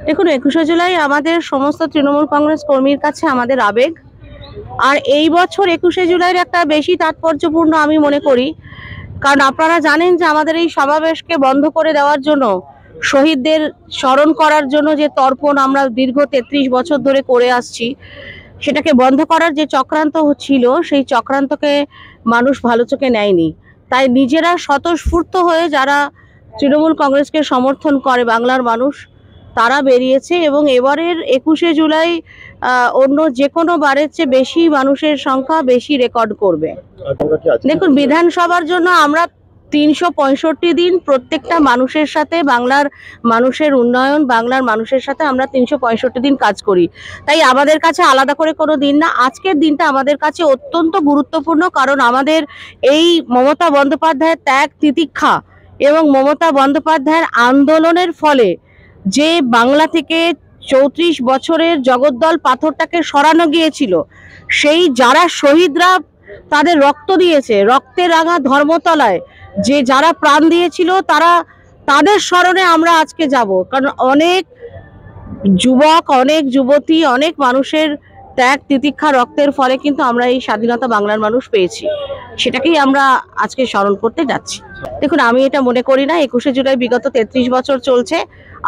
দেখুন, 21শে জুলাই আমাদের সমস্ত তৃণমূল কংগ্রেস কর্মীর কাছে আমাদের আবেগ। আর এই বছর 21শে জুলাইয়ের একটা বেশি তাৎপর্যপূর্ণ আমি মনে করি, কারণ আপনারা জানেন যে আমাদের এই সমাবেশকে বন্ধ করে দেওয়ার জন্য, শহীদদের স্মরণ করার জন্য যে তর্পণ আমরা দীর্ঘ 33 বছর ধরে করে আসছি, সেটাকে বন্ধ করার যে চক্রান্ত ছিল, সেই চক্রান্তকে মানুষ ভালো চোখে নেয়নি। তাই নিজেরা স্বতঃস্ফূর্ত হয়ে যারা তৃণমূল কংগ্রেসকে সমর্থন করে বাংলার মানুষ, তারা বেরিয়েছে এবং এবারের 21শে জুলাই অন্য যে কোনো বারের চেয়ে বেশি মানুষের সংখ্যা বেশি রেকর্ড করবে। দেখুন, বিধানসভার জন্য আমরা 365 দিন প্রত্যেকটা মানুষের সাথে, বাংলার মানুষের উন্নয়ন, বাংলার মানুষের সাথে আমরা 365 দিন কাজ করি। তাই আমাদের কাছে আলাদা করে কোনো দিন না। আজকের দিনটা আমাদের কাছে অত্যন্ত গুরুত্বপূর্ণ, কারণ আমাদের এই মমতা বন্দ্যোপাধ্যায়ের ত্যাগ তিতিক্ষা এবং মমতা বন্দ্যোপাধ্যায়ের আন্দোলনের ফলে যে বাংলা থেকে 34 বছরের জগদ্দল পাথরটাকে সরানো গিয়েছিল, সেই যারা শহীদরা তাদের রক্ত দিয়েছে, রক্তে রাঙা ধর্মতলায় যে যারা প্রাণ দিয়েছিল, তাদের স্মরণে আমরা আজকে যাব। কারণ অনেক যুবক, অনেক যুবতী, অনেক মানুষের ত্যাগ তিতিক্ষা রক্তের ফলে কিন্তু আমরা এই স্বাধীনতা বাংলার মানুষ পেয়েছি, সেটাকেই আমরা আজকে স্মরণ করতে যাচ্ছি। দেখুন, আমি এটা মনে করি না। 21শে জুলাই বিগত 33 বছর চলছে,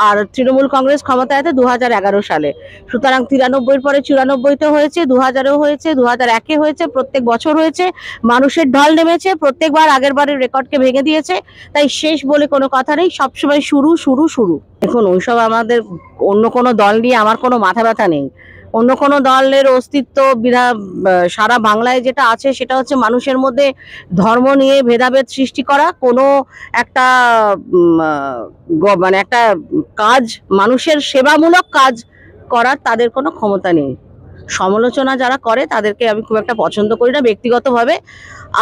আর তৃণমূল কংগ্রেস ক্ষমতায় আছে 2011 সালে। সুতরাং 93-এর পরে 94-তে হয়েছে, 2000-এও হয়েছে, 2001-এ হয়েছে, প্রত্যেক বছর হয়েছে। মানুষের ঢল নেমেছে, প্রত্যেকবার আগের বারের রেকর্ডকে ভেঙে দিয়েছে। তাই শেষ বলে কোনো কথা নেই, সবসময় শুরু শুরু শুরু। দেখুন, ওইসব আমাদের অন্য কোনো দল নিয়ে আমার কোনো মাথা ব্যথা নেই। অন্য কোনো দলের অস্তিত্ব সারা বাংলায় যেটা আছে, সেটা হচ্ছে মানুষের মধ্যে ধর্ম নিয়ে ভেদাভেদ সৃষ্টি করা। কোনো একটা মানে একটা কাজ, মানুষের সেবামূলক কাজ করার তাদের কোনো ক্ষমতা নেই। সমালোচনা যারা করে তাদেরকে আমি খুব একটা পছন্দ করি না ব্যক্তিগতভাবে।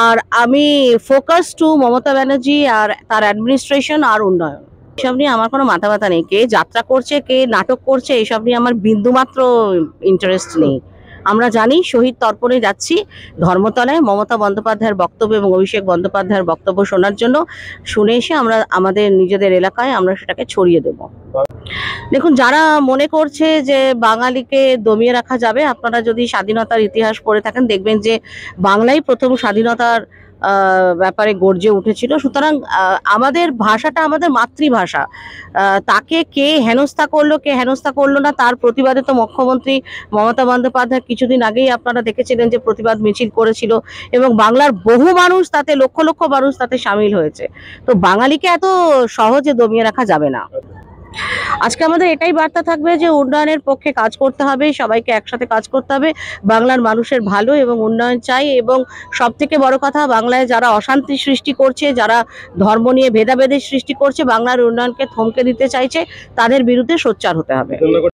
আর আমি ফোকাস টু মমতা ব্যানার্জি আর তার অ্যাডমিনিস্ট্রেশন আর উন্নয়ন। এসব নিয়ে আমার কোনো মাথা ব্যথা নেই। কে যাত্রা করছে, কে নাটক করছে, এইসব নিয়ে আমার বিন্দুমাত্র ইন্টারেস্ট নেই। আমরা জানি শহীদ তর্পণে যাচ্ছি ধর্মতলায় মমতা বন্দ্যোপাধ্যায়ের বক্তব্য এবং অভিষেক বন্দ্যোপাধ্যায়ের বক্তব্য শোনার জন্য। শুনে এসে আমরা আমাদের নিজেদের এলাকায় আমরা সেটাকে ছড়িয়ে দেব। দেখুন, যারা মনে করছে যে বাঙালিকে দমিয়ে রাখা যাবে, আপনারা যদি স্বাধীনতার ইতিহাস পড়ে থাকেন দেখবেন যে বাংলাই প্রথম স্বাধীনতার ব্যাপারে গর্জে উঠেছিল। সুতরাং আমাদের ভাষাটা আমাদের মাতৃভাষা। তাকে কে হেনস্থা করলো, কে হেনস্থা করলো না, তার প্রতিবাদে তো মুখ্যমন্ত্রী মমতা বন্দ্যোপাধ্যায় কিছুদিন আগেই আপনারা দেখেছিলেন যে প্রতিবাদ মিছিল করেছিল এবং বাংলার বহু মানুষ তাতে, লক্ষ লক্ষ মানুষ তাতে সামিল হয়েছে। তো বাঙালিকে এত সহজে দমিয়ে রাখা যাবে না। আজকে আমাদের এটাই বার্তা থাকবে যে উন্নয়নের পক্ষে কাজ করতে হবে, সবাইকে একসাথে কাজ করতে হবে। বাংলার মানুষের ভালো এবং উন্নয়ন চাই, এবং সব থেকে বড় কথা, বাংলায় যারা অশান্তি সৃষ্টি করছে, যারা ধর্ম নিয়ে ভেদাভেদের সৃষ্টি করছে, বাংলার উন্নয়নকে থমকে দিতে চাইছে, তাদের বিরুদ্ধে সোচ্চার হতে হবে।